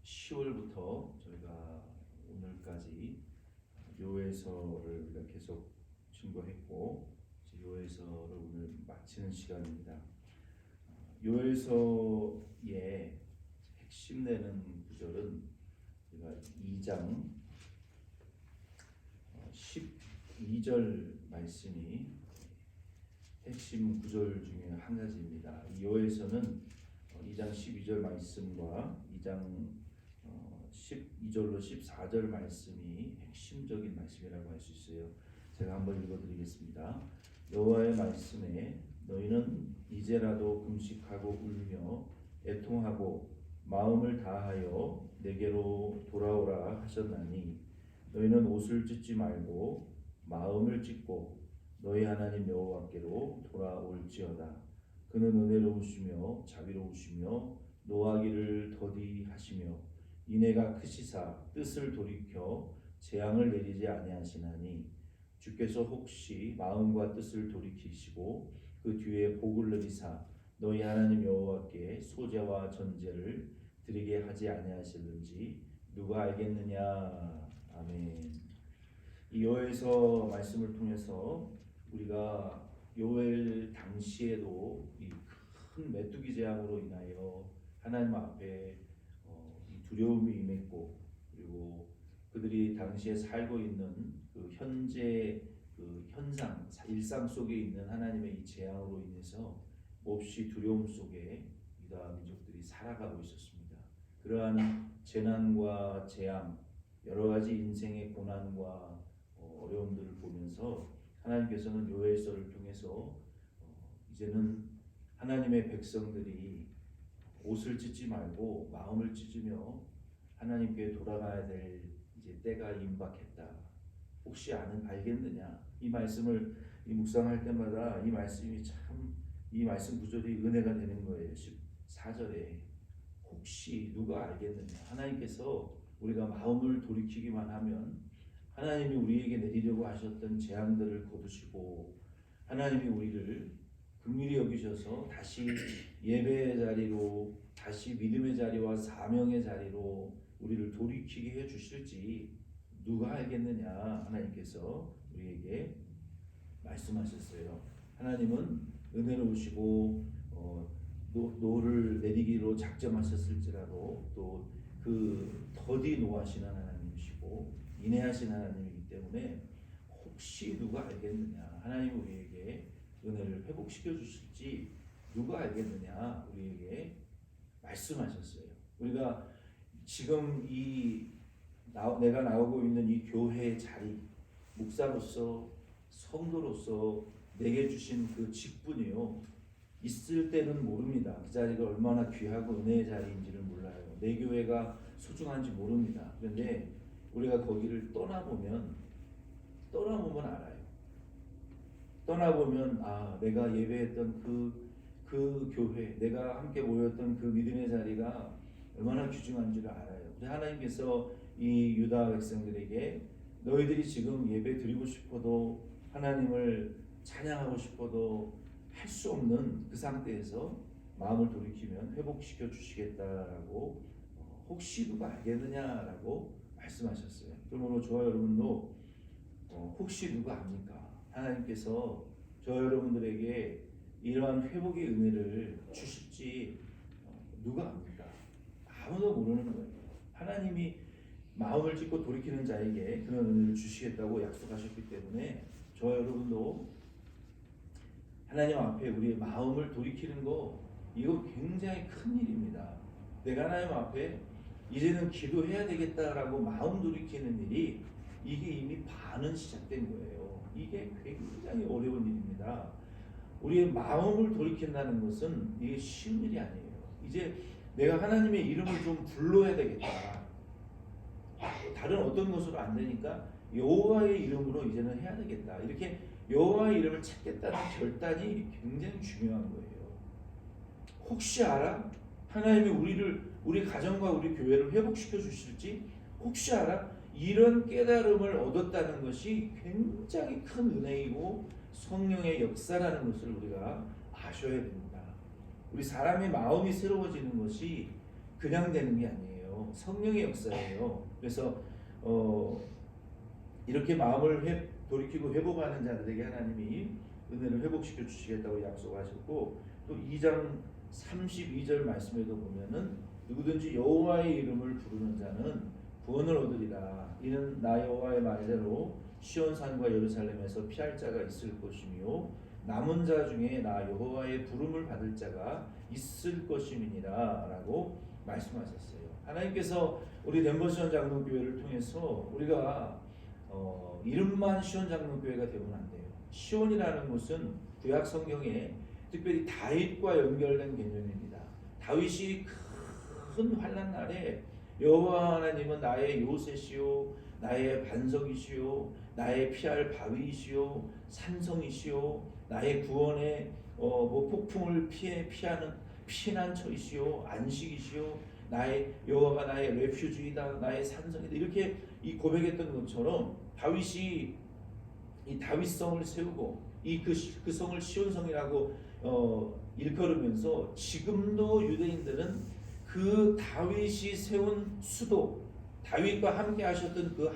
10월부터 저희가 오늘까지 요에서를 우리가 계속 증거했고 요에서를 오늘 마치는 시간입니다. 요에서의 핵심 내는 구절은 제가 2장 12절 말씀이 핵심 구절 중에 한 가지입니다. 이 요에서는 2장 12절 말씀과 2장 12절로 14절 말씀이 핵심적인 말씀이라고 할 수 있어요. 제가 한번 읽어드리겠습니다. 여호와의 말씀에 너희는 이제라도 금식하고 울며 애통하고 마음을 다하여 내게로 돌아오라 하셨나니 너희는 옷을 찢지 말고 마음을 찢고 너희 하나님 여호와께로 돌아올지어다. 그는 은혜로우시며 자비로우시며 노하기를 더디하시며 인애가 크시사 뜻을 돌이켜 재앙을 내리지 아니하시나니 주께서 혹시 마음과 뜻을 돌이키시고 그 뒤에 복을 내리사 너희 하나님 여호와께 소제와 전제를 드리게 하지 아니하실는지 누가 알겠느냐. 아멘. 이 요엘서 말씀을 통해서 우리가 요엘 당시에도 이 큰 메뚜기 재앙으로 인하여 하나님 앞에 이 두려움이 임했고, 그리고 그들이 당시에 살고 있는 그 현재 그 현상, 일상 속에 있는 하나님의 이 재앙으로 인해서 몹시 두려움 속에 유다 민족들이 살아가고 있었습니다. 그러한 재난과 재앙, 여러 가지 인생의 고난과 어려움들을 보면서 하나님께서는 요엘서를 통해서 이제는 하나님의 백성들이 옷을 찢지 말고 마음을 찢으며 하나님께 돌아가야 될 이제 때가 임박했다. 혹시 알겠느냐? 이 말씀을 묵상할 때마다 이 말씀이 참, 이 말씀 구절이 은혜가 되는 거예요. 14절에 혹시 누가 알겠느냐? 하나님께서 우리가 마음을 돌이키기만 하면 하나님이 우리에게 내리려고 하셨던 재앙들을 거두시고 하나님이 우리를 긍휼히 여기셔서 다시 예배의 자리로, 다시 믿음의 자리와 사명의 자리로 우리를 돌이키게 해 주실지 누가 알겠느냐. 하나님께서 우리에게 말씀하셨어요. 하나님은 은혜로우시고 노를 내리기로 작정하셨을지라도 또 그 더디 노하시는 하나님이시고 인애하신 하나님이기 때문에 혹시 누가 알겠느냐. 하나님 우리에게 은혜를 회복시켜 주실지 누가 알겠느냐. 우리에게 말씀하셨어요. 우리가 지금 내가 나오고 있는 이 교회의 자리, 목사로서 성도로서 내게 주신 그 직분이요, 있을 때는 모릅니다. 그 자리가 얼마나 귀하고 은혜의 자리인지를 몰라요. 내 교회가 소중한지 모릅니다. 그런데 우리가 거기를 떠나보면 알아요. 떠나보면 내가 예배했던 그 교회, 내가 함께 모였던 그 믿음의 자리가 얼마나 귀중한지를 알아요. 하나님께서 이 유다 백성들에게 너희들이 지금 예배 드리고 싶어도 하나님을 찬양하고 싶어도 할 수 없는 그 상태에서 마음을 돌이키면 회복시켜 주시겠다라고 혹시 누가 알겠느냐라고 말씀하셨어요. 그러므로 저와 여러분도 혹시 누가 압니까? 하나님께서 저와 여러분들에게 이러한 회복의 은혜를 주실지 누가 압니까? 아무도 모르는 거예요. 하나님이 마음을 찢고 돌이키는 자에게 그런 은혜를 주시겠다고 약속하셨기 때문에 저와 여러분도 하나님 앞에 우리의 마음을 돌이키는 거, 이거 굉장히 큰 일입니다. 내가 하나님 앞에 이제는 기도해야 되겠다라고 마음 돌이키는 일이, 이게 이미 반은 시작된 거예요. 이게 굉장히 어려운 일입니다. 우리의 마음을 돌이킨다는 것은 이게 쉬운 일이 아니에요. 이제 내가 하나님의 이름을 좀 불러야 되겠다. 다른 어떤 것으로 안 되니까 여호와의 이름으로 이제는 해야 되겠다. 이렇게 여호와의 이름을 찾겠다는 결단이 굉장히 중요한 거예요. 혹시 알아? 하나님이 우리 가정과 우리 교회를 회복시켜 주실지 혹시 알아? 이런 깨달음을 얻었다는 것이 굉장히 큰 은혜이고 성령의 역사라는 것을 우리가 아셔야 됩니다. 우리 사람의 마음이 새로워지는 것이 그냥 되는 게 아니에요. 성령의 역사예요. 그래서 이렇게 마음을 돌이키고 회복하는 자들에게 하나님이 은혜를 회복시켜 주시겠다고 약속하셨고, 또 2장 32절 말씀에도 보면은 누구든지 여호와의 이름을 부르는 자는 구원을 얻으리라. 이는 나 여호와의 말대로 시온산과 예루살렘에서 피할 자가 있을 것이며 남은 자 중에 나 여호와의 부름을 받을 자가 있을 것임이니라 라고 말씀하셨어요. 하나님께서 우리 덴버시온 장로교회를 통해서 우리가 이름만 시온 장로교회가 되면 안 돼요. 시온이라는 것은 구약 성경에 특별히 다윗과 연결된 개념입니다. 다윗이 큰 환난 날에 여호와 하나님은 나의 요새시요 나의 반석이시요 나의 피할 바위이시요 산성이시요 나의 구원의 폭풍을 피하는 피난처이시요 안식이시요 나의 여호와가 나의 레퓨지이다 나의 산성이다 이렇게 이 고백했던 것처럼 다윗이 이 다윗성을 세우고 이 그 성을 시온성이라고 일컬으면서 지금도 유대인들은 그 다윗이 세운 수도 다윗과 함께 하셨던 그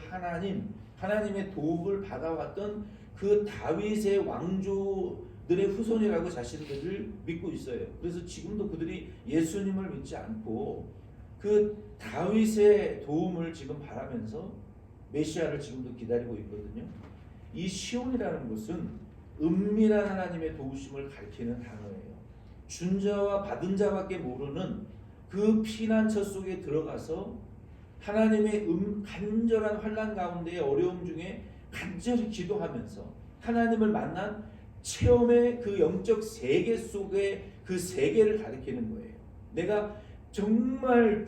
하나님의 도움을 받아왔던 그 다윗의 왕조들의 후손이라고 자신들을 믿고 있어요. 그래서 지금도 그들이 예수님을 믿지 않고 그 다윗의 도움을 지금 바라면서 메시아를 지금도 기다리고 있거든요. 이 시온이라는 것은 은밀한 하나님의 도우심을 가리키는 단어예요. 준 자와 받은 자밖에 모르는 그 피난처 속에 들어가서 하나님의 간절한 환난 가운데의 어려움 중에 간절히 기도하면서 하나님을 만난 체험의 그 영적 세계 속의 그 세계를 가리키는 거예요. 내가 정말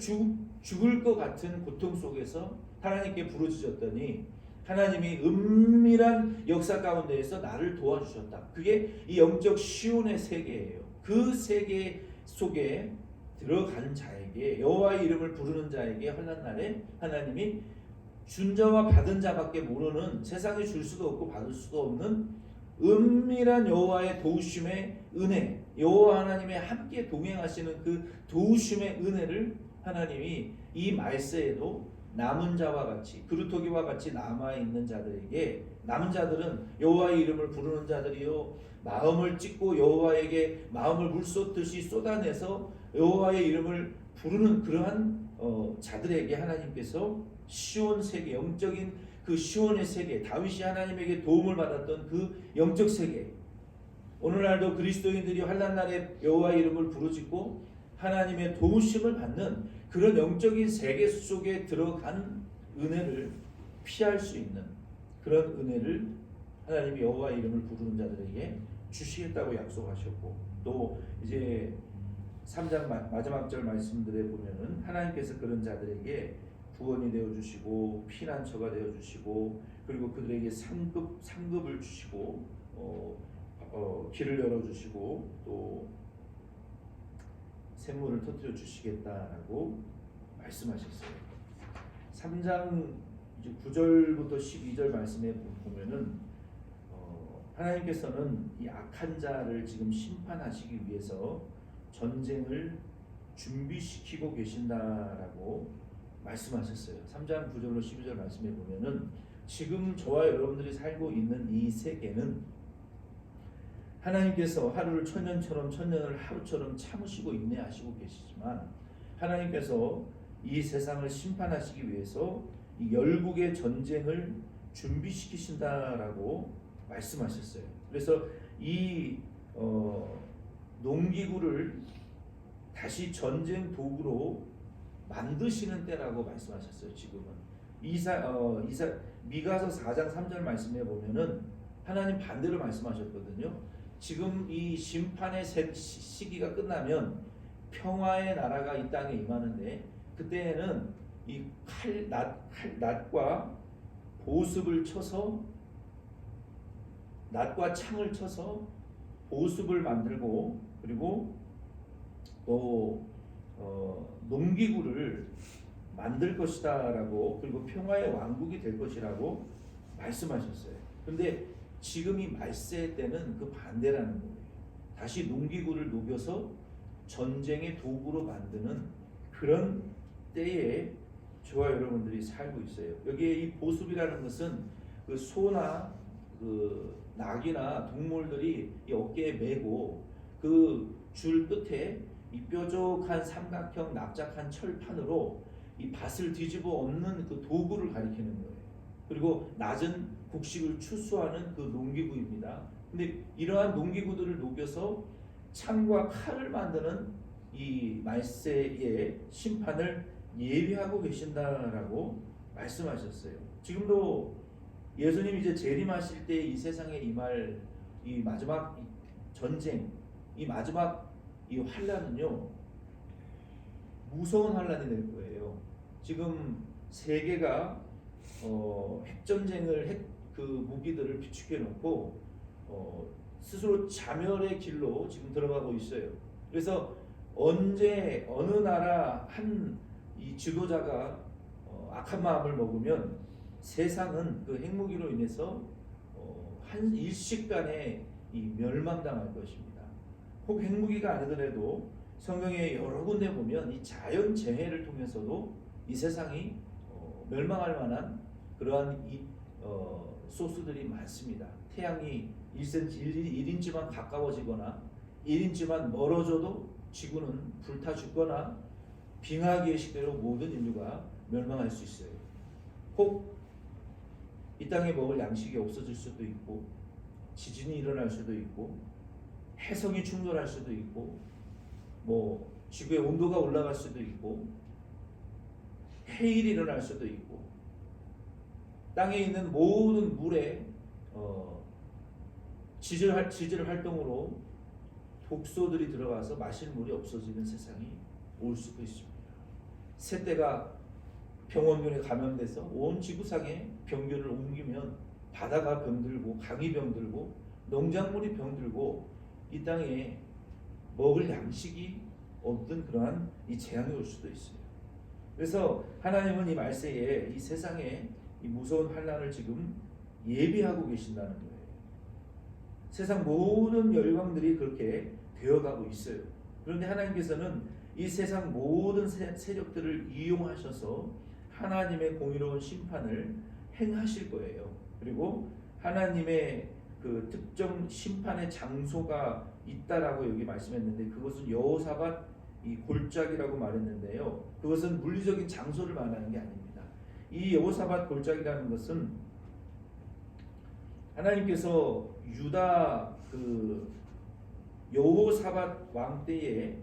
죽을 것 같은 고통 속에서 하나님께 부르짖었더니 하나님이 은밀한 역사 가운데에서 나를 도와주셨다. 그게 이 영적 시온의 세계예요. 그 세계 속에 들어간 자에게 여호와의 이름을 부르는 자에게 환난 날에 하나님이 준 자와 받은 자밖에 모르는 세상에 줄 수도 없고 받을 수도 없는 은밀한 여호와의 도우심의 은혜, 여호와 하나님의 함께 동행하시는 그 도우심의 은혜를 하나님이 이 말세에도 남은 자와 같이 그루터기와 같이 남아있는 자들에게 남은 자들은 여호와의 이름을 부르는 자들이요 마음을 찢고 여호와에게 마음을 물쏟듯이 쏟아내서 여호와의 이름을 부르는 그러한 자들에게 하나님께서 시온 세계 영적인 그 시온의 세계 다윗이 하나님에게 도움을 받았던 그 영적 세계 오늘날도 그리스도인들이 환난 날에 여호와의 이름을 부르짖고 하나님의 도우심을 받는 그런 영적인 세계 속에 들어간 은혜를 피할 수 있는 그런 은혜를 하나님이 여호와의 이름을 부르는 자들에게 주시겠다고 약속하셨고 또 이제 3장 마지막 절 말씀들에 보면은 하나님께서 그런 자들에게 구원이 되어 주시고 피난처가 되어 주시고 그리고 그들에게 상급을 주시고 길을 열어 주시고 또 샘물을 터뜨려 주시겠다라고 말씀하셨어요. 3장 9절부터 12절 말씀에 보면은 하나님께서는 이 악한 자를 지금 심판하시기 위해서 전쟁을 준비시키고 계신다라고 말씀하셨어요. 3장 9절로 12절 말씀에 보면은 지금 저와 여러분들이 살고 있는 이 세계는 하나님께서 하루를 천년처럼 천년을 하루처럼 참으시고 인내하시고 계시지만 하나님께서 이 세상을 심판하시기 위해서 이 열국의 전쟁을 준비시키신다라고 말씀하셨어요. 그래서 이 농기구를 다시 전쟁 도구로 만드시는 때라고 말씀하셨어요. 지금은 미가서 4장 3절 말씀에 보면은 하나님 반대로 말씀하셨거든요. 지금 이 심판의 시기가 끝나면 평화의 나라가 이 땅에 임하는데 그때에는 이 낫과 보습을 쳐서 낫과 창을 쳐서 보습을 만들고 그리고 또 농기구를 만들 것이다라고 그리고 평화의 왕국이 될 것이라고 말씀하셨어요. 그런데 지금 이 말세 때는 그 반대라는 거예요. 다시 농기구를 녹여서 전쟁의 도구로 만드는 그런 때에 저와 여러분들이 살고 있어요. 여기에 이 보습이라는 것은 그 소나 그 낙이나 동물들이 이 어깨에 메고 그 줄 끝에 이 뾰족한 삼각형 납작한 철판으로 이 밭을 뒤집어 엎는 그 도구를 가리키는 거예요. 그리고 낮은 곡식을 추수하는 그 농기구입니다. 근데 이러한 농기구들을 녹여서 창과 칼을 만드는 이 말세의 심판을 예비하고 계신다라고 말씀하셨어요. 지금도 예수님 이제 재림하실 때 이 세상에 임할 이 마지막 전쟁, 이 마지막 이 환란은요 무서운 환란이 될 거예요. 지금 세계가 핵전쟁을 그 무기들을 비축해 놓고 스스로 자멸의 길로 지금 들어가고 있어요. 그래서 언제 어느 나라 한 이 지도자가 악한 마음을 먹으면 세상은 그 핵무기로 인해서 한 일시간에 이 멸망당할 것입니다. 혹 핵무기가 아니더라도 성경에 여러 군데 보면 이 자연 재해를 통해서도 이 세상이 멸망할 만한 그러한 소스들이 많습니다. 태양이 1인치만 가까워지거나 1인치만 멀어져도 지구는 불타 죽거나 빙하기의 시대로 모든 인류가 멸망할 수 있어요. 혹 이 땅에 먹을 양식이 없어질 수도 있고 지진이 일어날 수도 있고 해성이 충돌할 수도 있고 뭐 지구의 온도가 올라갈 수도 있고 해일이 일어날 수도 있고 땅에 있는 모든 물에 지질 활동으로 독소들이 들어가서 마실 물이 없어지는 세상이 올 수도 있습니다. 새떼가 병원균에 감염돼서 온 지구상에 병균을 옮기면 바다가 병들고 강이 병들고 농작물이 병들고 이 땅에 먹을 양식이 없는 그러한 이 재앙이 올 수도 있어요. 그래서 하나님은 이 말세에 이 세상에 이 무서운 환란을 지금 예비하고 계신다는 거예요. 세상 모든 열방들이 그렇게 되어가고 있어요. 그런데 하나님께서는 이 세상 모든 세력들을 이용하셔서 하나님의 공의로운 심판을 행하실 거예요. 그리고 하나님의 그 특정 심판의 장소가 있다라고 여기 말씀했는데 그것은 여호사밧 이 골짜기라고 말했는데요. 그것은 물리적인 장소를 말하는 게 아닙니다. 이 여호사밧 골짜기라는 것은 하나님께서 유다 그 여호사밧 왕 때에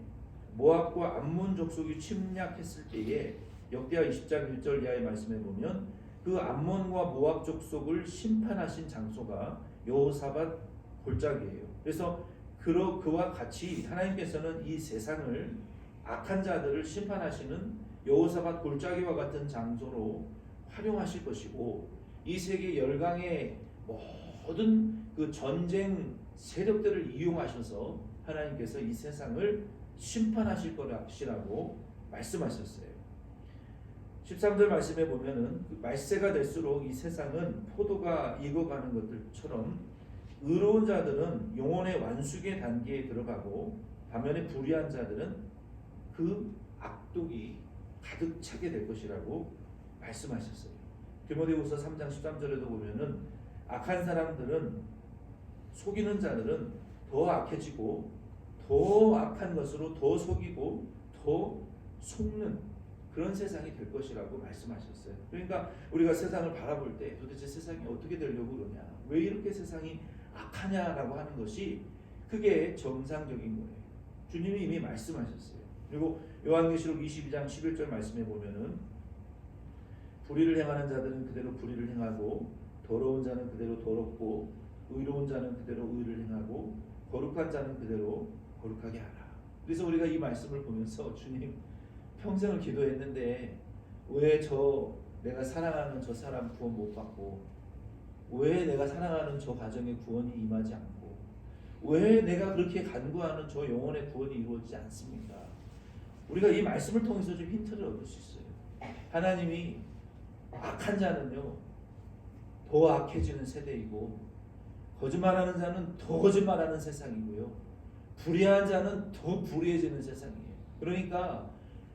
모압과 암몬 족속이 침략했을 때에 역대하 20장 1절 이하의 말씀에 보면 그 암몬과 모압 족속을 심판하신 장소가 여호사밧 골짜기예요. 그래서 그와 같이 하나님께서는 이 세상을 악한 자들을 심판하시는 여호사밧 골짜기와 같은 장소로 활용하실 것이고 이 세계 열강의 모든 그 전쟁 세력들을 이용하셔서 하나님께서 이 세상을 심판하실 것이라고 말씀하셨어요. 13절 말씀에 보면은 말세가 될수록 이 세상은 포도가 익어가는 것들처럼 의로운 자들은 영혼의 완숙의 단계에 들어가고 반면에 불의한 자들은 그 악독이 가득 차게 될 것이라고 말씀하셨어요. 디모데후서 3장 13절에도 보면은 악한 사람들은 속이는 자들은 더 악해지고 더 악한 것으로 더 속이고 더 속는 그런 세상이 될 것이라고 말씀하셨어요. 그러니까 우리가 세상을 바라볼 때 도대체 세상이 어떻게 되려고 그러냐, 왜 이렇게 세상이 악하냐라고 하는 것이 그게 정상적인 거예요. 주님이 이미 말씀하셨어요. 그리고 요한계시록 22장 11절 말씀에 보면은 불의를 행하는 자들은 그대로 불의를 행하고 더러운 자는 그대로 더럽고 의로운 자는 그대로 의를 행하고 거룩한 자는 그대로 거룩하게 하라. 그래서 우리가 이 말씀을 보면서 주님 평생을 기도했는데 왜 내가 사랑하는 저 사람 구원 못 받고 왜 내가 사랑하는 저 가정의 구원이 임하지 않고 왜 내가 그렇게 간구하는 저 영혼의 구원이 이루어지지 않습니까? 우리가 이 말씀을 통해서 좀 힌트를 얻을 수 있어요. 하나님이 악한 자는요 더 악해지는 세대이고 거짓말하는 자는 더 거짓말하는 세상이고요 불의한 자는 더 불의해지는 세상이에요. 그러니까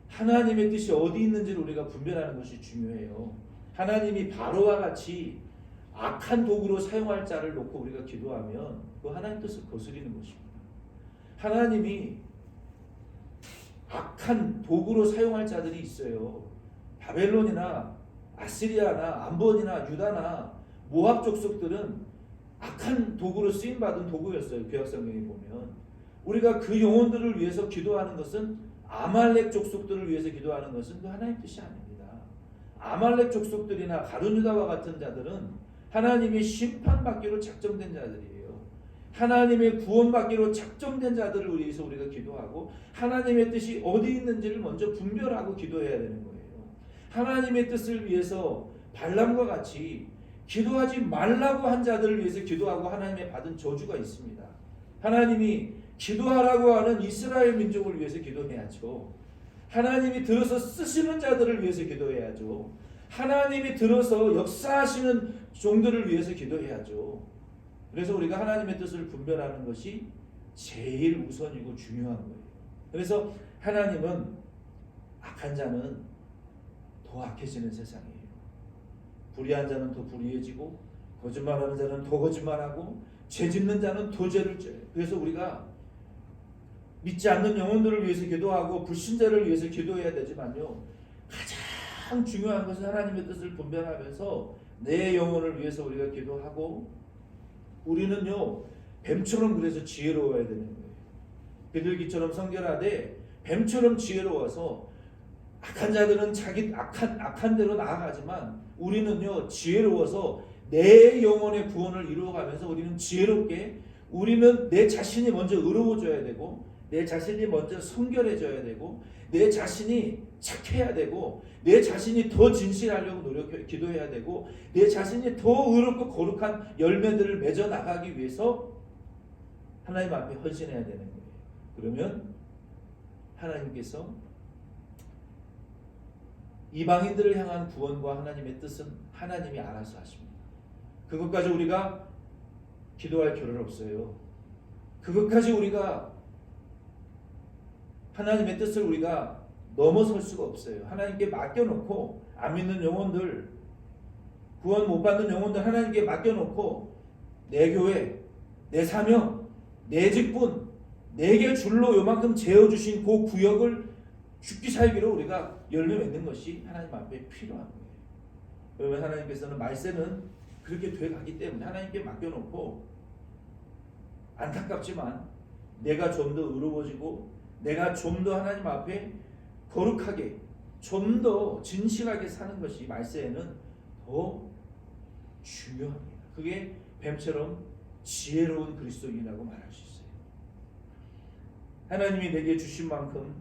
하나님의 뜻이 어디 있는지를 우리가 분별하는 것이 중요해요. 하나님이 바로와 같이 악한 도구로 사용할 자를 놓고 우리가 기도하면 그 하나님 뜻을 거스리는 것입니다. 하나님이 악한 도구로 사용할 자들이 있어요. 바벨론이나 아시리아나 암본이나 유다나 모압 족속들은 악한 도구로 쓰임받은 도구였어요. 구약성경에 보면 우리가 그 영혼들을 위해서 기도하는 것은 아말렉 족속들을 위해서 기도하는 것은 그 하나님 뜻이 아닙니다. 아말렉 족속들이나 가룟 유다와 같은 자들은 하나님이 심판받기로 작정된 자들이에요. 하나님의 구원받기로 작정된 자들을 위해서 우리가 기도하고 하나님의 뜻이 어디 있는지를 먼저 분별하고 기도해야 되는 거예요. 하나님의 뜻을 위해서 발람과 같이 기도하지 말라고 한 자들을 위해서 기도하고 하나님의 받은 저주가 있습니다. 하나님이 기도하라고 하는 이스라엘 민족을 위해서 기도해야죠. 하나님이 들어서 쓰시는 자들을 위해서 기도해야죠. 하나님이 들어서 역사하시는 종들을 위해서 기도해야죠. 그래서 우리가 하나님의 뜻을 분별하는 것이 제일 우선이고 중요한 거예요. 그래서 하나님은 악한 자는 더 악해지는 세상이에요. 불의한 자는 더 불의해지고 거짓말하는 자는 더 거짓말하고 죄 짓는 자는 더 죄를 져요. 그래서 우리가 믿지 않는 영혼들을 위해서 기도하고 불신자를 위해서 기도해야 되지만요, 가장 중요한 것은 하나님의 뜻을 분별하면서 내 영혼을 위해서 우리가 기도하고 우리는요 뱀처럼 그래서 지혜로워야 되는 거예요. 비둘기처럼 성결하되 뱀처럼 지혜로워서 악한 자들은 자기 악한 대로 나아가지만 우리는요 지혜로워서 내 영혼의 구원을 이루어가면서 우리는 지혜롭게 우리는 내 자신이 먼저 의로워져야 되고 내 자신이 먼저 성결해져야 되고 내 자신이 착해야 되고 내 자신이 더 진실하려고 기도해야 되고 내 자신이 더 의롭고 거룩한 열매들을 맺어 나가기 위해서 하나님 앞에 헌신해야 되는 거예요. 그러면 하나님께서 이방인들을 향한 구원과 하나님의 뜻은 하나님이 알아서 하십니다. 그것까지 우리가 기도할 겨를 없어요. 그것까지 우리가 하나님의 뜻을 우리가 넘어설 수가 없어요. 하나님께 맡겨놓고 안 믿는 영혼들, 구원 못 받는 영혼들 하나님께 맡겨놓고 내 교회, 내 사명, 내 직분, 내게 줄로 요만큼 재어주신 그 구역을 죽기 살기로 우리가 열매 맺는 것이 하나님 앞에 필요한 거예요. 그러면 하나님께서는 말세는 그렇게 돼가기 때문에 하나님께 맡겨놓고 안타깝지만 내가 좀 더 의로워지고 내가 좀 더 하나님 앞에 거룩하게 좀 더 진실하게 사는 것이 말세에는 더 중요합니다. 그게 뱀처럼 지혜로운 그리스도인이라고 말할 수 있어요. 하나님이 내게 주신 만큼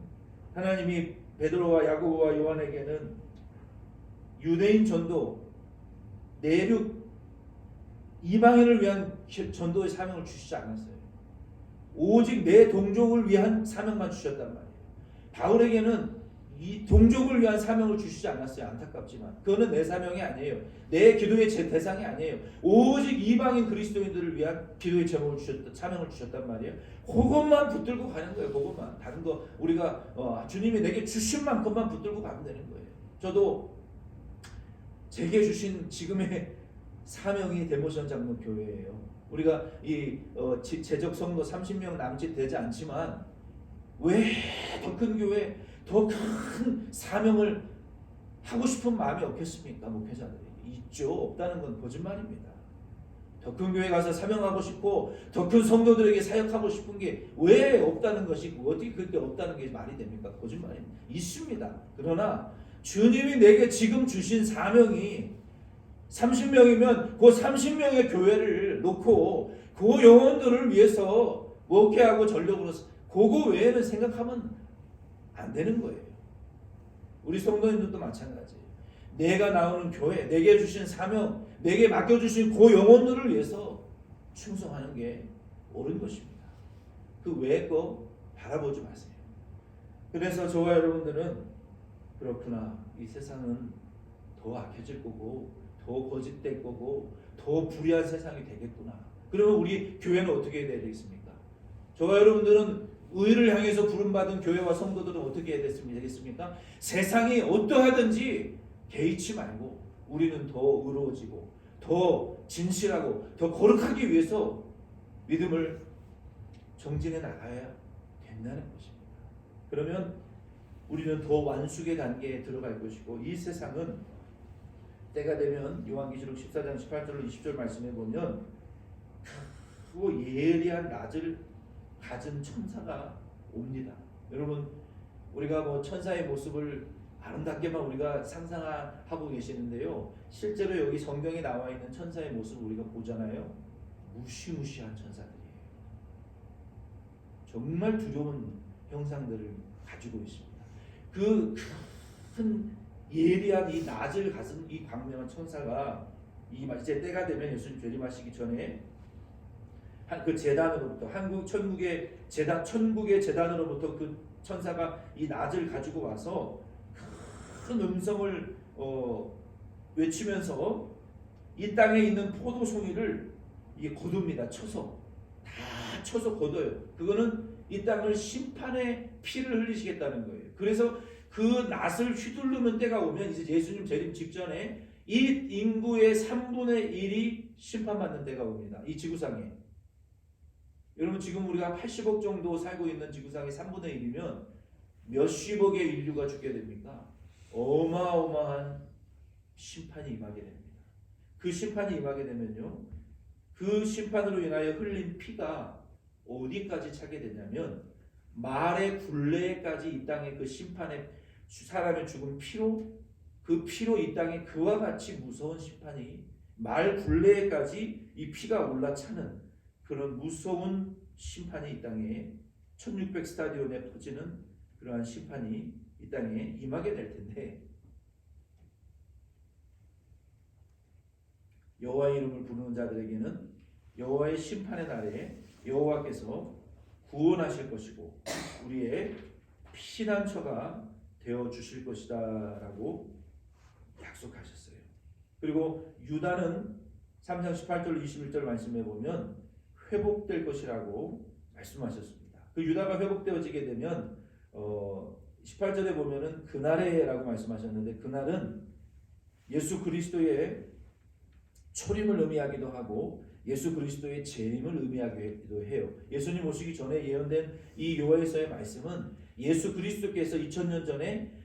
하나님이 베드로와 야고보와 요한에게는 유대인 전도, 내륙 이방인을 위한 전도의 사명을 주시지 않았어요. 오직 내 동족을 위한 사명만 주셨단 말이에요. 바울에게는 이 동족을 위한 사명을 주시지 않았어요. 안타깝지만 그거는 내 사명이 아니에요. 내 기도의 대상이 아니에요. 오직 이방인 그리스도인들을 위한 기도의 제목을 사명을 주셨단 말이에요. 그것만 붙들고 가는 거예요. 그것만. 다른 거 우리가 주님이 내게 주신 만큼만 붙들고 가면 되는 거예요. 저도 제게 주신 지금의 사명이 데모션 장로 교회예요. 우리가 이 재적 성도 30명 남짓 되지 않지만 왜 더 큰 교회, 더 큰 사명을 하고 싶은 마음이 없겠습니까? 목회자들이 있죠. 없다는 건 거짓말입니다. 더 큰 교회 가서 사명하고 싶고 더 큰 성도들에게 사역하고 싶은 게 왜 없다는 것이 어떻게 그렇게 없다는 게 말이 됩니까? 거짓말입니다. 있습니다. 그러나 주님이 내게 지금 주신 사명이 30명이면 그 30명의 교회를 놓고 그 영혼들을 위해서 목회하고 전력으로 그거 외에는 생각하면 안 되는 거예요. 우리 성도님들도 마찬가지예요. 내가 나오는 교회, 내게 주신 사명, 내게 맡겨주신 그 영혼들을 위해서 충성하는 게 옳은 것입니다. 그 외의 거 바라보지 마세요. 그래서 저와 여러분들은 그렇구나. 이 세상은 더 악해질 거고 더 거짓될 거고 더 불의한 세상이 되겠구나. 그러면 우리 교회는 어떻게 해야 되겠습니까? 저와 여러분들은 의를 향해서 부름받은 교회와 성도들은 어떻게 해야 되겠습니까? 세상이 어떠하든지 개의치 말고 우리는 더 의로워지고 더 진실하고 더 거룩하기 위해서 믿음을 정진해 나가야 된다는 것입니다. 그러면 우리는 더 완숙의 단계에 들어갈 것이고, 이 세상은 때가 되면 요한계시록 14장 18절로 20절 말씀해 보면 크고 예리한 낯을 가진 천사가 옵니다. 여러분, 우리가 뭐 천사의 모습을 아름답게만 우리가 상상하고 계시는데요, 실제로 여기 성경에 나와 있는 천사의 모습을 우리가 보잖아요. 무시무시한 천사들이에요. 정말 두려운 형상들을 가지고 있습니다. 그 큰 예리한 이 낯을 가진 이 광명한 천사가 이제 때가 되면 예수님 재림하시기 전에 그 재단으로부터 천국의 재단으로부터 그 천사가 이 낫을 가지고 와서 큰 음성을 외치면서 이 땅에 있는 포도송이를 이게 거둡니다. 쳐서 거둬요. 그거는 이 땅을 심판의 피를 흘리시겠다는 거예요. 그래서 그 낫을 휘두르는 때가 오면 이제 예수님 재림 직전에 이 인구의 3분의 1이 심판받는 때가 옵니다. 이 지구상에. 여러분, 지금 우리가 80억 정도 살고 있는 지구상의 3분의 1이면 몇십억의 인류가 죽게 됩니까? 어마어마한 심판이 임하게 됩니다. 그 심판이 임하게 되면요, 그 심판으로 인하여 흘린 피가 어디까지 차게 되냐면 말의 굴레까지 이 땅에 그 심판의 사람의 죽은 피로, 그 피로 이 땅에 그와 같이 무서운 심판이 말 굴레까지 이 피가 올라차는 그런 무서운 심판이 이 땅에 1600 스타디온에 퍼지는 그러한 심판이 이 땅에 임하게 될 텐데, 여호와의 이름을 부르는 자들에게는 여호와의 심판의 날에 여호와께서 구원하실 것이고 우리의 피난처가 되어 주실 것이다 라고 약속하셨어요. 그리고 유다는 3장 18절 21절 말씀해 보면 회복될 것이라고 말씀하셨습니다. 그 유다가 회복되어지게 되면 18절에 보면은 그날에라고 말씀하셨는데, 그날은 예수 그리스도의 초림을 의미하기도 하고 예수 그리스도의 재림을 의미하기도 해요. 예수님 오시기 전에 예언된 이 요엘서의 말씀은 예수 그리스도께서 2000년 전에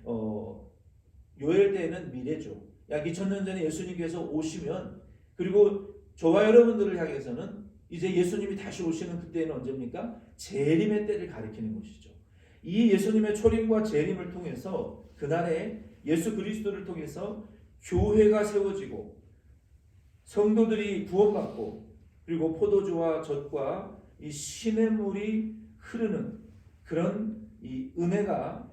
요엘 때에는 미래죠. 약 2000년 전에 예수님께서 오시면, 그리고 저와 여러분들을 향해서는 이제 예수님이 다시 오시는 그때는 언제입니까? 재림의 때를 가리키는 것이죠. 이 예수님의 초림과 재림을 통해서 그날에 예수 그리스도를 통해서 교회가 세워지고 성도들이 구원받고 그리고 포도주와 젖과 이 시냇물이 흐르는 그런 이 은혜가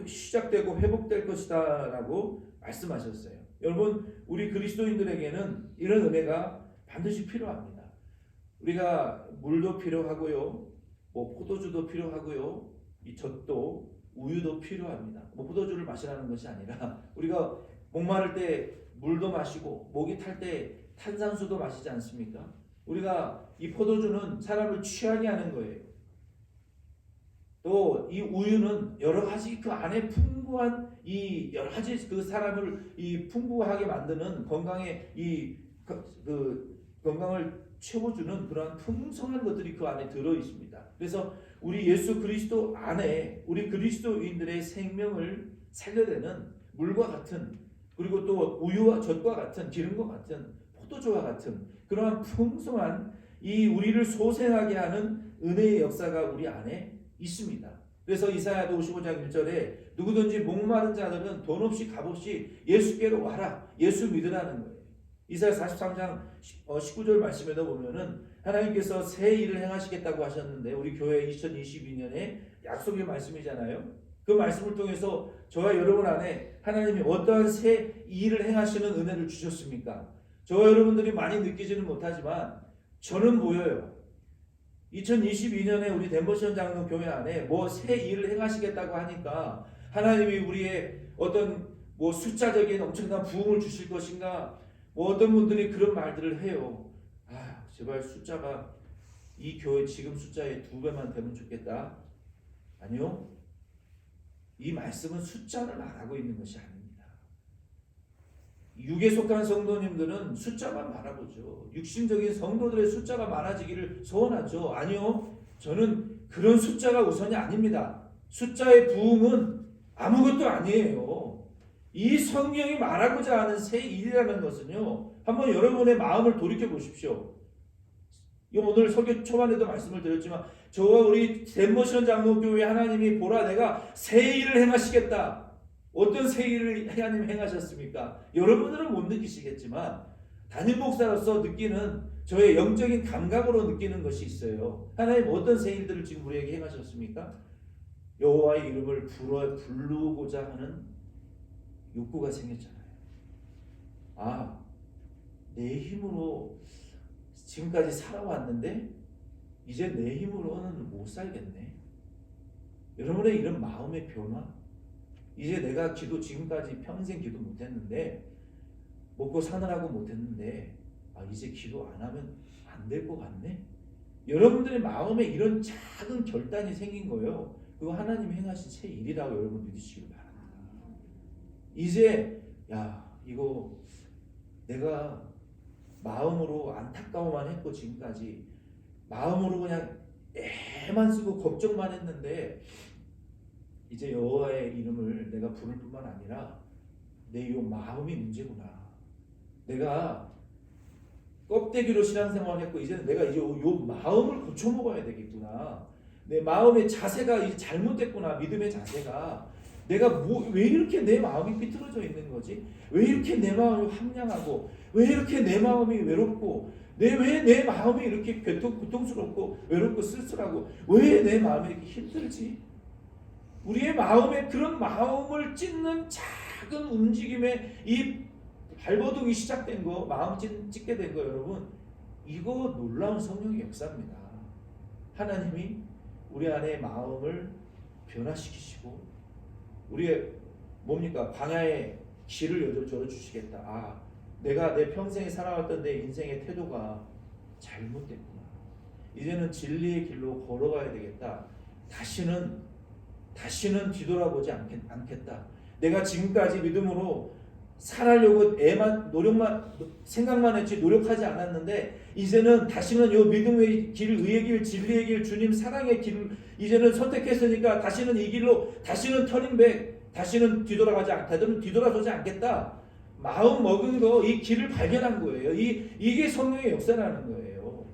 시작되고 회복될 것이다 라고 말씀하셨어요. 여러분, 우리 그리스도인들에게는 이런 은혜가 반드시 필요합니다. 우리가 물도 필요하고요, 뭐 포도주도 필요하고요, 이 젖도 우유도 필요합니다. 뭐 포도주를 마시라는 것이 아니라 우리가 목마를 때 물도 마시고 목이 탈 때 탄산수도 마시지 않습니까? 우리가 이 포도주는 사람을 취하게 하는 거예요. 또 이 우유는 여러 가지 그 안에 풍부한 이 여러 가지 그 사람을 이 풍부하게 만드는 건강에 그 건강을 채워주는 그러한 풍성한 것들이 그 안에 들어 있습니다. 그래서 우리 예수 그리스도 안에 우리 그리스도인들의 생명을 살려내는 물과 같은, 그리고 또 우유와 젖과 같은, 기름과 같은, 포도주와 같은 그러한 풍성한 이 우리를 소생하게 하는 은혜의 역사가 우리 안에 있습니다. 그래서 이사야도 55장 1절에 누구든지 목마른 자들은 돈 없이 값 없이 예수께로 와라, 예수 믿으라는 거예요. 이사야 43장 19절 말씀에도 보면은 하나님께서 새 일을 행하시겠다고 하셨는데, 우리 교회 2022년에 약속의 말씀이잖아요. 그 말씀을 통해서 저와 여러분 안에 하나님이 어떠한 새 일을 행하시는 은혜를 주셨습니까? 저와 여러분들이 많이 느끼지는 못하지만 저는 보여요. 2022년에 우리 덴버션 장로 교회 안에 뭐 새 일을 행하시겠다고 하니까 하나님이 우리의 어떤 뭐 숫자적인 엄청난 부흥을 주실 것인가, 뭐 어떤 분들이 그런 말들을 해요. 제발 숫자가 이 교회 지금 숫자의 2배만 되면 좋겠다. 아니요. 이 말씀은 숫자를 말하고 있는 것이 아닙니다. 육에 속한 성도님들은 숫자만 바라보죠. 육신적인 성도들의 숫자가 많아지기를 소원하죠. 아니요. 저는 그런 숫자가 우선이 아닙니다. 숫자의 부흥은 아무것도 아니에요. 이 성경이 말하고자 하는 새 일이라는 것은요. 한번 여러분의 마음을 돌이켜 보십시오. 오늘 설교 초반에도 말씀을 드렸지만 저와 우리 덴모션 장로교회 하나님이 보라 내가 새 일을 행하시겠다. 어떤 새 일을 하나님 행하셨습니까? 여러분들은 못 느끼시겠지만 담임 목사로서 느끼는 저의 영적인 감각으로 느끼는 것이 있어요. 하나님 어떤 새 일들을 지금 우리에게 행하셨습니까? 여호와의 이름을 부르고자 하는 욕구가 생겼잖아요. 아, 내 힘으로 지금까지 살아왔는데 이제 내 힘으로는 못 살겠네. 여러분의 이런 마음의 변화, 이제 내가 기도 지금까지 평생 기도 못했는데 먹고 사느라고 못했는데 이제 기도 안 하면 안 될 것 같네. 여러분들의 마음에 이런 작은 결단이 생긴 거예요. 그거 하나님 행하신 새 일이라고 여러분 믿으시길 바랍니다. 이제 이거 내가 마음으로 안타까워만 했고 지금까지 마음으로 그냥 애만 쓰고 걱정만 했는데 이제 여호와의 이름을 내가 부를 뿐만 아니라 내 요 마음이 문제구나. 내가 껍데기로 신앙생활을 했고 이제는 내가 요 마음을 고쳐 먹어야 되겠구나. 내 마음의 자세가 이제 잘못됐구나. 믿음의 자세가 내가 왜 이렇게 내 마음이 삐뚤어져 있는 거지? 왜 이렇게 내 마음이 함량하고 왜 이렇게 내 마음이 외롭고 왜 내 마음이 이렇게 고통스럽고 외롭고 쓸쓸하고 왜 내 마음이 이렇게 힘들지? 우리의 마음에 그런 마음을 찢는 작은 움직임에 이 발버둥이 시작된 거, 마음 찢게 된 거 여러분, 이거 놀라운 성령의 역사입니다. 하나님이 우리 안에 마음을 변화시키시고 우리의 광야의 길을 열어주시겠다. 내가 내 평생에 살아왔던 내 인생의 태도가 잘못됐구나. 이제는 진리의 길로 걸어가야 되겠다. 다시는 뒤돌아보지 않겠다. 내가 지금까지 믿음으로 살아려고 생각만 했지 노력하지 않았는데 이제는 다시는 이 믿음의 길, 의의 길, 진리의 길, 주님 사랑의 길을 이제는 선택했으니까 다시는 이 길로 다시는 터닝백, 다시는 뒤돌아서지 않겠다. 마음 먹은 거, 이 길을 발견한 거예요. 이게 성령의 역사라는 거예요.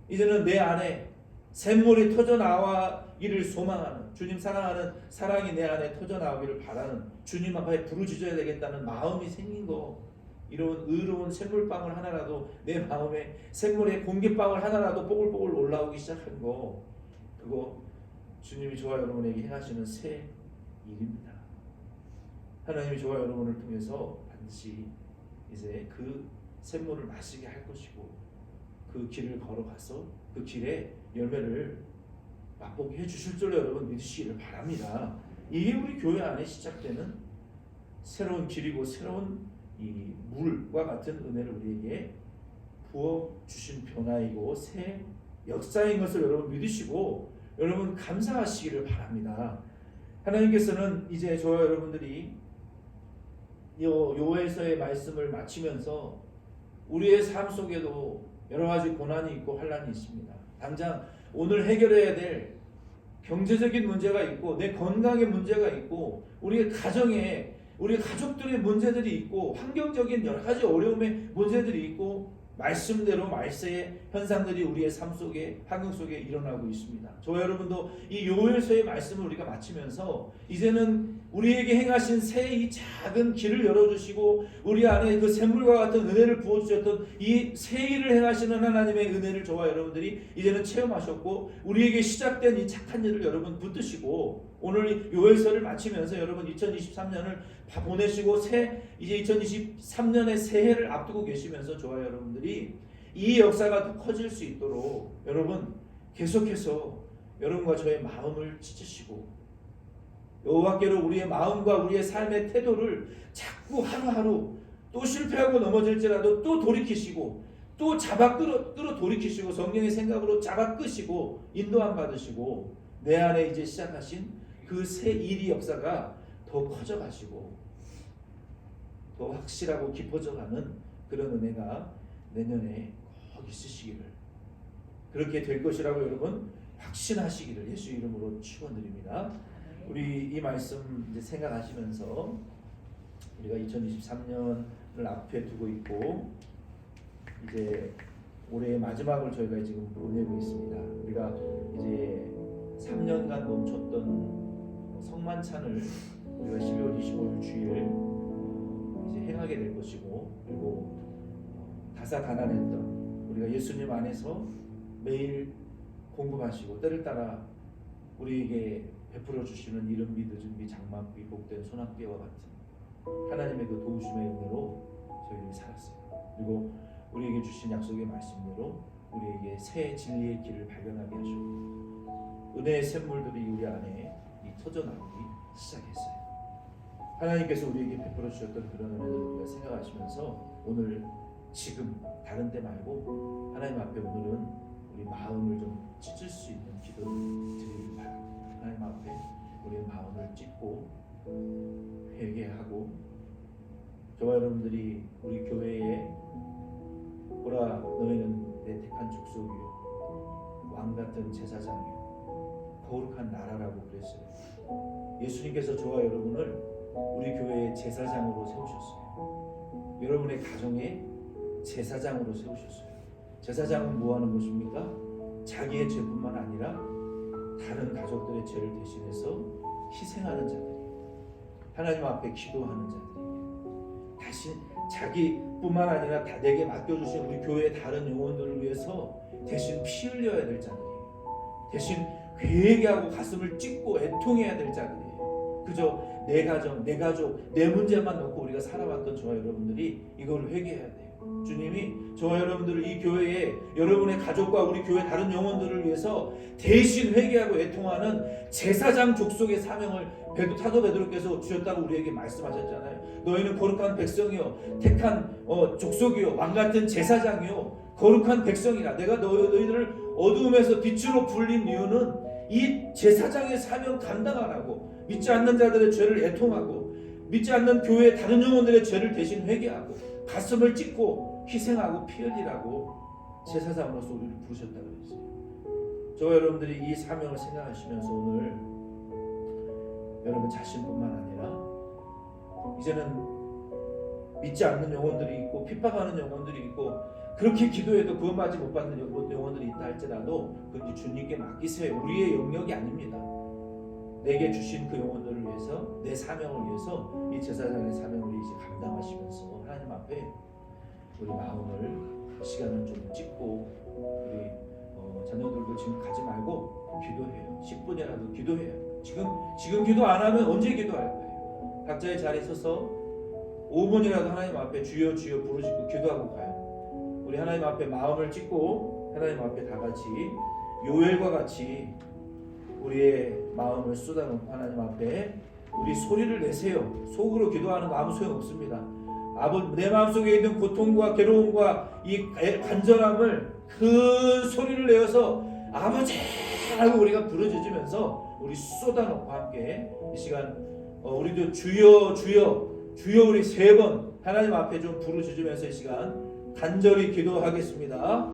이제는 내 안에 샘물이 터져 나와기를 소망하는, 주님 사랑하는 사랑이 내 안에 터져 나오기를 바라는, 주님 앞에 부르짖어야 되겠다는 마음이 생긴 거. 이런 의로운 샘물방울 하나라도 내 마음에 샘물의 공기방울 하나라도 뽀글뽀글 올라오기 시작한 거, 그거 주님이 저와 여러분에게 행하시는 새 일입니다. 하나님이 저와 여러분을 통해서 반드시 이제 그 샘물을 마시게 할 것이고 그 길을 걸어가서 그 길에 열매를 맛보게 해주실 줄로 여러분 믿으시기를 바랍니다. 이게 우리 교회 안에 시작되는 새로운 길이고 새로운 이 물과 같은 은혜를 우리에게 부어주신 변화이고 새 역사인 것을 여러분 믿으시고 여러분 감사하시기를 바랍니다. 하나님께서는 이제 저와 여러분들이 요에서의 말씀을 마치면서 우리의 삶 속에도 여러 가지 고난이 있고 환난이 있습니다. 당장 오늘 해결해야 될 경제적인 문제가 있고 내 건강에 문제가 있고 우리의 가정에 우리 가족들의 문제들이 있고 환경적인 여러 가지 어려움의 문제들이 있고 말씀대로 말세의 현상들이 우리의 삶 속에 환경 속에 일어나고 있습니다. 저와 여러분도 이 요엘서의 말씀을 우리가 마치면서 이제는 우리에게 행하신 새 이 작은 길을 열어주시고 우리 안에 그 샘물과 같은 은혜를 부어주셨던 이 새 일을 행하시는 하나님의 은혜를 저와 여러분들이 이제는 체험하셨고 우리에게 시작된 이 착한 일을 여러분 붙드시고 오늘 요엘서를 마치면서 여러분 2023년을 보내시고 이제 2023년의 새해를 앞두고 계시면서 저와 여러분들이 이 역사가 더 커질 수 있도록 여러분 계속해서 여러분과 저의 마음을 찢으시고 여호와께로 우리의 마음과 우리의 삶의 태도를 자꾸 하루하루 또 실패하고 넘어질지라도 또 돌이키시고 또 잡아 끌어 돌이키시고 성령의 생각으로 잡아 끄시고 인도함 받으시고 내 안에 이제 시작하신 그 새 일이 역사가 더 커져가시고 더 확실하고 깊어져가는 그런 은혜가 내년에 꼭 있으시기를, 그렇게 될 것이라고 여러분 확신하시기를 예수 이름으로 축원드립니다. 우리 이 말씀 이제 생각하시면서 우리가 2023년을 앞에 두고 있고 이제 올해의 마지막을 저희가 지금 보내고 있습니다. 우리가 이제 3년간 멈췄던 성만찬을 우리가 12월 25일 주일 이제 행하게 될 것이고, 그리고 다사다난했던 우리가 예수님 안에서 매일 공급하시고 때를 따라 우리에게 베풀어 주시는 이른 비 늦은 비 장막비 복된 소낙비와 같은 하나님의 그 도우심의 은혜로 저희들이 살았어요. 그리고 우리에게 주신 약속의 말씀대로 우리에게 새 진리의 길을 발견하게 하시고 은혜의 샘물들이 우리 안에 터져나오기 시작했어요. 하나님께서 우리에게 베풀어 주셨던 그런 은혜들을 우리가 생각하시면서 오늘 지금 다른 때 말고 하나님 앞에 오늘은 우리 마음을 좀 찢을 수 있는 기도를 드리길 바랍니다. 하나님 앞에 우리의 마음을 찢고 회개하고, 저와 여러분들이 우리 교회에 보라 너희는 내 택한 족속이요 왕같은 제사장이요 거룩한 나라라고 그랬어요. 예수님께서 저와 여러분을 우리 교회의 제사장으로 세우셨어요. 여러분의 가정의 제사장으로 세우셨어요. 제사장은 뭐 하는 것입니까? 자기의 죄뿐만 아니라 다른 가족들의 죄를 대신해서 희생하는 자들이에요. 하나님 앞에 기도하는 자들이에요. 다시 자기뿐만 아니라 다 내게 맡겨주신 우리 교회의 다른 영혼들을 위해서 대신 피 흘려야 될 자들이에요. 대신 회개하고 가슴을 찢고 애통해야 될 자들이에요. 그저 내 가정, 내 가족, 내 문제만 놓고 우리가 살아왔던 저와 여러분들이 이걸 회개해야 돼요. 주님이 저와 여러분들을 이 교회에 여러분의 가족과 우리 교회 다른 영혼들을 위해서 대신 회개하고 애통하는 제사장 족속의 사명을 사도 베드로께서 주셨다고 우리에게 말씀하셨잖아요. 너희는 거룩한 백성이요 택한 족속이요 왕같은 제사장이요 거룩한 백성이라. 내가 너희들을 어두움에서 빛으로 불린 이유는 이 제사장의 사명 감당하라고, 믿지 않는 자들의 죄를 애통하고 믿지 않는 교회의 다른 영혼들의 죄를 대신 회개하고 가슴을 찢고 희생하고 피 흘리라고 제사장으로서 우리를 부르셨다고 했어요. 저와 여러분들이 이 사명을 생각하시면서 오늘 여러분 자신뿐만 아니라 이제는 믿지 않는 영혼들이 있고 핍박하는 영혼들이 있고 그렇게 기도해도 구원받지 못 받는 영혼들이 있다 할지라도 그건 주님께 맡기세요. 우리의 영역이 아닙니다. 내게 주신 그 영혼들을 위해서, 내 사명을 위해서 이 제사장의 사명을 이제 감당하시면서 하나님 앞에 우리 마음을 시간을 좀 찢고 우리 자녀들도 지금 가지 말고 기도해요. 10분이라도 기도해요. 지금 기도 안 하면 언제 기도할 거예요? 각자의 자리에 서서 5분이라도 하나님 앞에 주여 주여 부르시고 기도하고 가요. 우리 하나님 앞에 마음을 찢고 하나님 앞에 다 같이 요엘과 같이 우리의 마음을 쏟아놓고 하나님 앞에 우리 소리를 내세요. 속으로 기도하는 거 아무 소용 없습니다. 내 마음속에 있는 고통과 괴로움과 이 간절함을 큰 소리를 내어서 아버지 하고 우리가 부르짖으면서 우리 쏟아놓고 함께 이 시간 우리도 주여 주여 주여 우리 3번 하나님 앞에 좀 부르짖으면서 이 시간 간절히 기도하겠습니다.